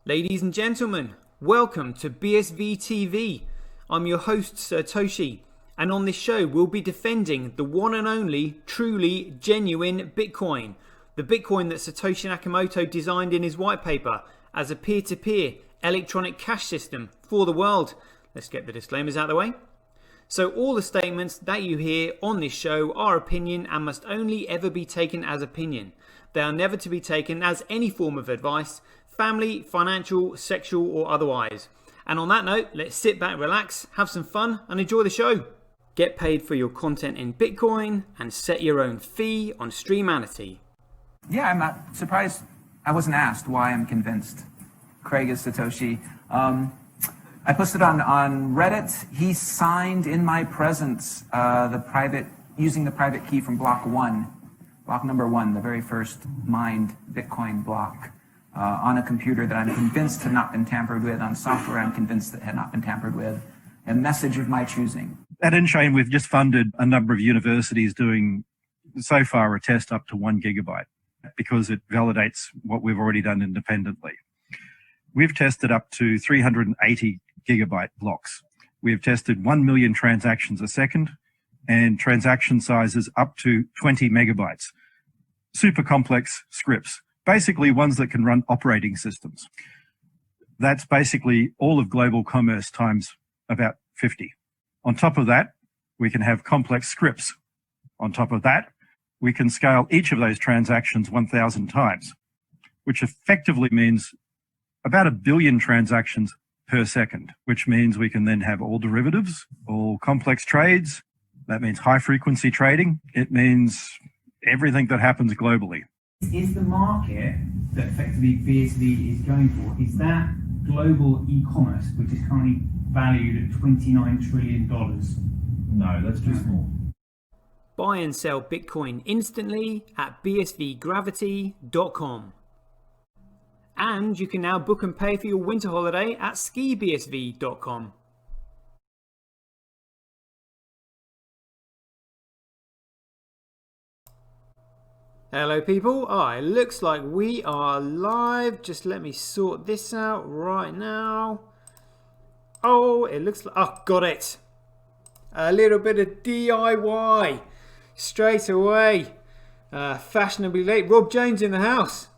Ladies and gentlemen, welcome to BSV TV. I'm your host Satoshi, and on this show we'll be defending the one and only, truly genuine Bitcoin. The Bitcoin that Satoshi Nakamoto designed in his white paper as a peer-to-peer electronic cash system for the world. Let's get the disclaimers out of the way. So all the statements that you hear on this show are opinion and must only ever be taken as opinion. They are never to be taken as any form of advice, family, financial, sexual or otherwise. And on that note, let's sit back, relax, have some fun and enjoy the show. Get paid for your content in Bitcoin and set your own fee on Streamanity. Yeah, I'm not surprised I wasn't asked why I'm convinced Craig is Satoshi. I posted on Reddit. He signed in my presence using the private key from block number one, the very first mined Bitcoin block. On a computer that I'm convinced had not been tampered with, on software I'm convinced that had not been tampered with, a message of my choosing. At InChain, we've just funded a number of universities doing, so far, a test up to 1 gigabyte because it validates what we've already done independently. We've tested up to 380 gigabyte blocks. We've tested 1 million transactions a second and transaction sizes up to 20 megabytes. Super complex scripts. Basically ones that can run operating systems. That's basically all of global commerce times about 50. On top of that, we can have complex scripts. On top of that, we can scale each of those transactions 1,000 times, which effectively means about 1 billion transactions per second, which means we can then have all derivatives, all complex trades. That means high frequency trading. It means everything that happens globally. Is the market that effectively BSV is going for, is that global e-commerce, which is currently valued at $29 trillion? No, that's too small. Buy and sell Bitcoin instantly at bsvgravity.com. And you can now book and pay for your winter holiday at skibsv.com. Hello people, it looks like we are live. Just let me sort this out right now. It looks like, got it. A little bit of DIY straight away. Fashionably late. Rob Jones in the house.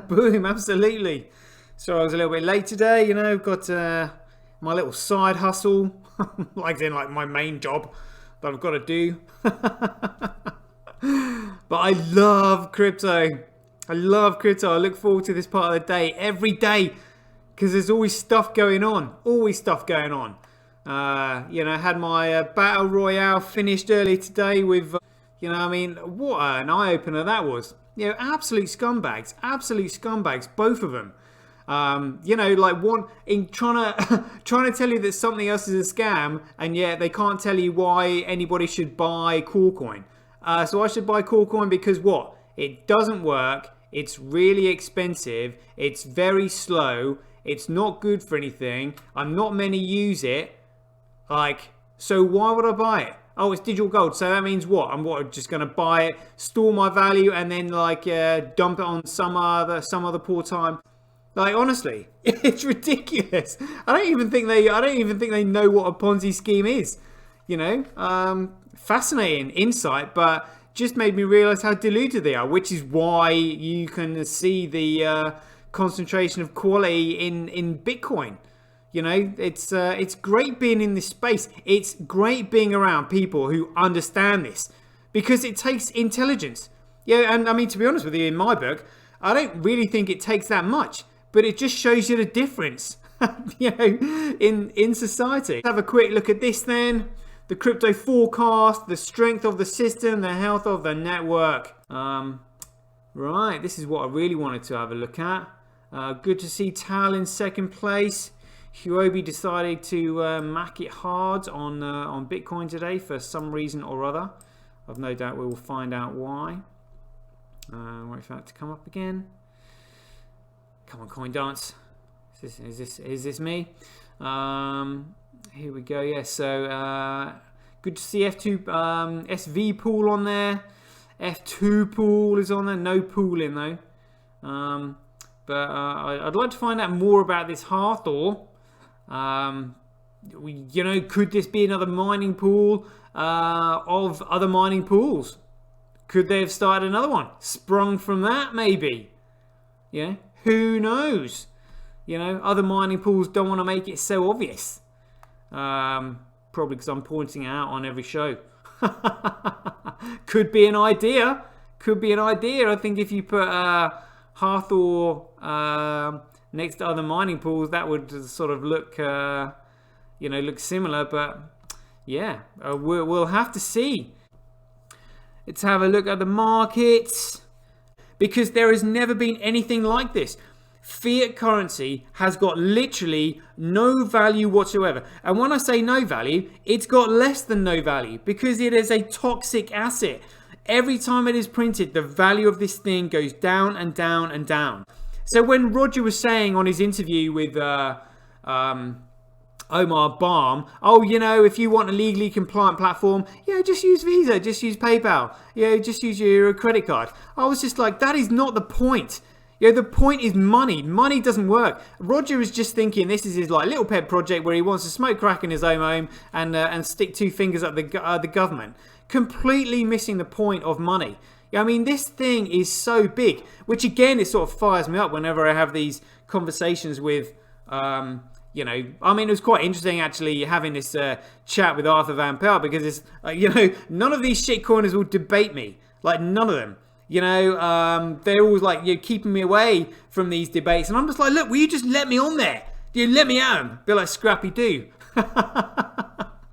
Boom, absolutely. So I was a little bit late today, got my little side hustle, like my main job that I've got to do. But I love crypto. I look forward to this part of the day every day because there's always stuff going on. I had my battle royale finished early today with, what an eye opener that was. Absolute scumbags, both of them. Like one in trying to tell you that something else is a scam, and yet they can't tell you why anybody should buy Coolcoin. So I should buy Coolcoin because what? It doesn't work. It's really expensive. It's very slow. It's not good for anything. Not many use it. So why would I buy it? Oh, it's digital gold. So that means what? I'm just going to buy it, store my value, and then dump it on some other poor time. Honestly, it's ridiculous. I don't even think they know what a Ponzi scheme is. Fascinating insight, but just made me realize how deluded they are, which is why you can see the concentration of quality in Bitcoin. It's great being in this space. It's great being around people who understand this because it takes intelligence. And I mean, to be honest with you, in my book, I don't really think it takes that much, but it just shows you the difference, in society. Let's have a quick look at this then. The crypto forecast, the strength of the system, the health of the network. Right, this is what I really wanted to have a look at. Good to see Tal in second place. Huobi decided to mac it hard on Bitcoin today for some reason or other. I've no doubt we will find out why. Wait for that to come up again. Come on, coin dance. Is this me? Here we go. Yeah, so good to see F2 SV pool on there. F2 pool is on there. No pooling though. But I'd like to find out more about this Hathor. Could this be another mining pool of other mining pools? Could they have started another one? Sprung from that, maybe? Yeah, who knows? Other mining pools don't want to make it so obvious. Probably because I'm pointing it out on every show. Could be an idea. I think if you put Hathor next to other mining pools, that would sort of look, look similar. But yeah, we'll have to see. Let's have a look at the markets, because there has never been anything like this. Fiat currency has got literally no value whatsoever. And when I say no value, it's got less than no value, because it is a toxic asset. Every time it is printed, the value of this thing goes down and down and down. So when Roger was saying on his interview with Omar Baum, if you want a legally compliant platform, just use Visa, just use PayPal, just use your credit card. I was just like, that is not the point. The point is money. Money doesn't work. Roger is just thinking this is his little pet project where he wants to smoke crack in his own home and stick two fingers at the government. Completely missing the point of money. I mean, this thing is so big, which again, it sort of fires me up whenever I have these conversations with, it was quite interesting actually having this chat with Arthur Van Pelt, because it's, none of these shitcoiners will debate me. None of them. They're always keeping me away from these debates. And I'm just like, look, will you just let me on there? Let me at them. Be like Scrappy Doo.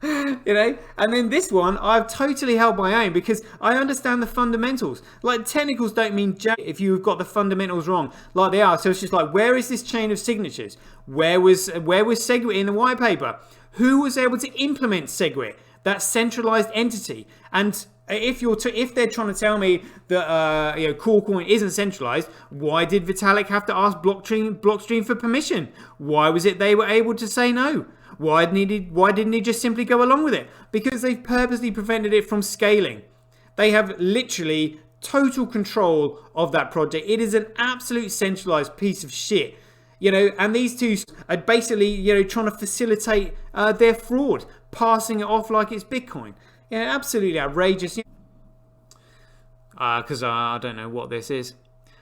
And then this one I've totally held my own, because I understand the fundamentals. Technicals don't mean jack if you've got the fundamentals wrong like they are. So it's just where is this chain of signatures? Where was SegWit in the white paper? Who was able to implement SegWit, that centralized entity? And if they're trying to tell me that Corecoin isn't centralized, why did Vitalik have to ask Blockstream for permission? Why was it they were able to say no? Why didn't he just simply go along with it? Because they've purposely prevented it from scaling. They have literally total control of that project. It is an absolute centralized piece of shit. And these two are basically, trying to facilitate their fraud, passing it off like it's Bitcoin. Absolutely outrageous. Because I don't know what this is.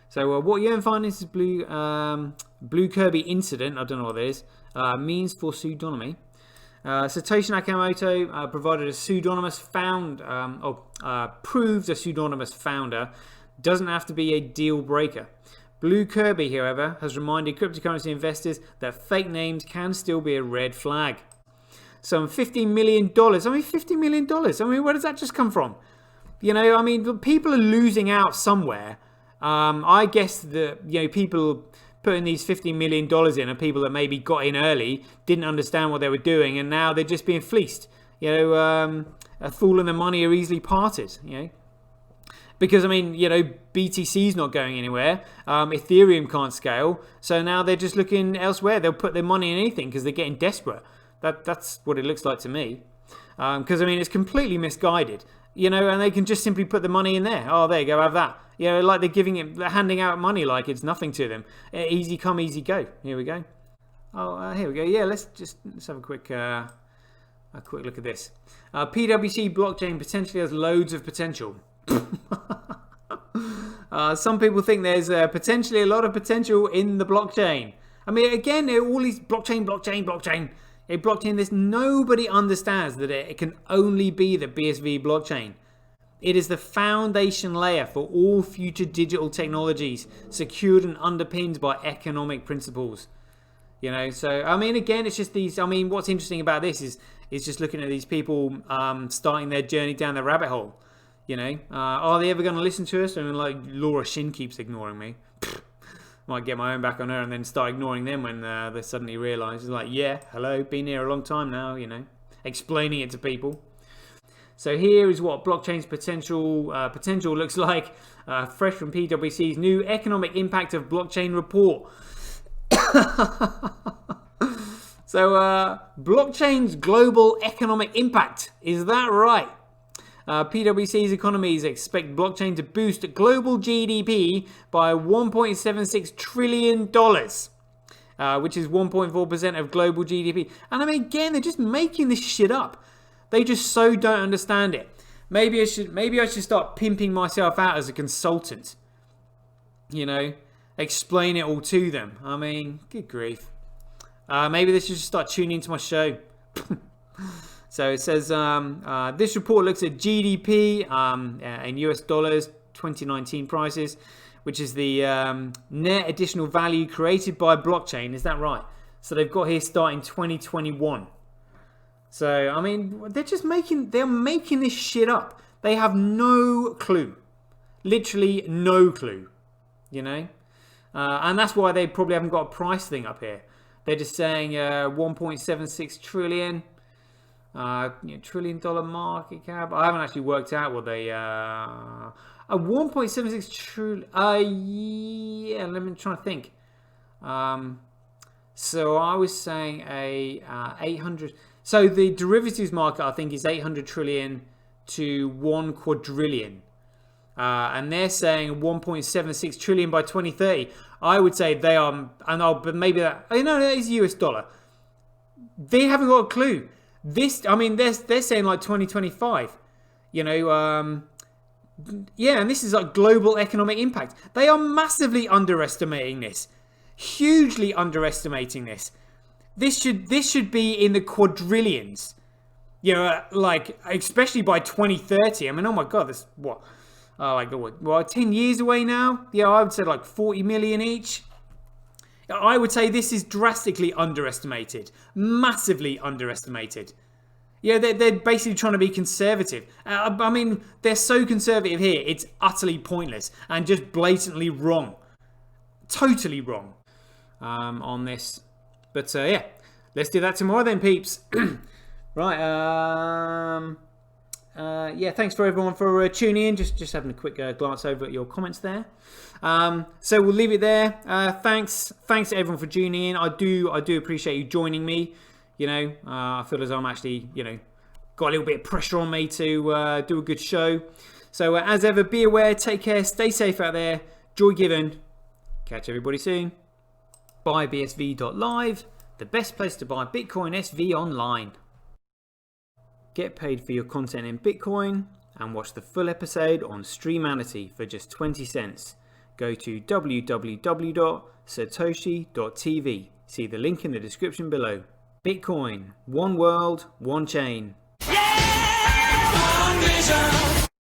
So what Yearn Finance Blue Kirby incident, I don't know what it is, means for pseudonymy. Satoshi Nakamoto provided a pseudonymous proved a pseudonymous founder. Doesn't have to be a deal breaker. Blue Kirby, however, has reminded cryptocurrency investors that fake names can still be a red flag. Some $50 million. $50 million. Where does that just come from? People are losing out somewhere. I guess that, people putting these $50 million in are people that maybe got in early, didn't understand what they were doing, and now they're just being fleeced. A fool and the money are easily parted, Because, BTC's not going anywhere. Ethereum can't scale. So now they're just looking elsewhere. They'll put their money in anything because they're getting desperate. That's what it looks like to me. Because, it's completely misguided. And they can just simply put the money in there. Oh, there you go, have that. Like they're handing out money like it's nothing to them. Easy come, easy go. Here we go. Oh, here we go. Yeah, let's have a quick look at this. PWC blockchain potentially has loads of potential. Some people think there's potentially a lot of potential in the blockchain. Again, all these blockchain. A blockchain, this nobody understands that it can only be the BSV blockchain. It is the foundation layer for all future digital technologies, secured and underpinned by economic principles. So again, it's just these. What's interesting about this is just looking at these people starting their journey down the rabbit hole. Are they ever going to listen to us? Laura Shin keeps ignoring me. Might get my own back on her and then start ignoring them when they suddenly realise. It's hello, been here a long time now, explaining it to people. So here is what blockchain's potential looks like, fresh from PwC's new economic impact of blockchain report. So blockchain's global economic impact, is that right? PWC's economies expect blockchain to boost global GDP by $1.76 trillion, which is 1.4% of global GDP. And I mean, again, they're just making this shit up. They just so don't understand it. Maybe I should start pimping myself out as a consultant. You know, explain it all to them. I mean, good grief. Maybe they should just start tuning into my show. So it says, this report looks at GDP in US dollars, 2019 prices, which is the net additional value created by blockchain. Is that right? So they've got here starting 2021. So, I mean, they're making this shit up. They have no clue. Literally no clue, you know? And that's why they probably haven't got a price thing up here. They're just saying 1.76 trillion. $1 trillion market cap. I haven't actually worked out what they a 1.76 trillion. Yeah, let me try to think. So I was saying a 800. So the derivatives market, I think, is 800 trillion to 1 quadrillion. And they're saying 1.76 trillion by 2030. I would say they are, but maybe that. Oh no, that is US dollar. They haven't got a clue. This, I mean, they're saying like 2025, you know, yeah, and this is like global economic impact. They are massively underestimating this, hugely underestimating this. This should be in the quadrillions, you know, like especially by 2030. I mean, oh my God, this what, like what, 10 years away now? Yeah, I would say like 40 million each. I would say this is drastically underestimated, massively underestimated. Yeah, they're basically trying to be conservative. I mean, they're so conservative here, it's utterly pointless and just blatantly wrong. Totally wrong on this. But yeah, let's do that tomorrow then, peeps. Right, yeah, thanks for everyone for tuning in. Just having a quick glance over at your comments there. So we'll leave it there. Thanks to everyone for tuning in. I do appreciate you joining me. You know, I feel as though I'm actually, you know, got a little bit of pressure on me to do a good show. So as ever, be aware, take care, stay safe out there. Joy given. Catch everybody soon. BuyBSV.live, the best place to buy Bitcoin SV online. Get paid for your content in Bitcoin and watch the full episode on Streamanity for just 20 cents. Go to www.satoshi.tv. See the link in the description below. Bitcoin, one world, one chain. Yeah! One vision.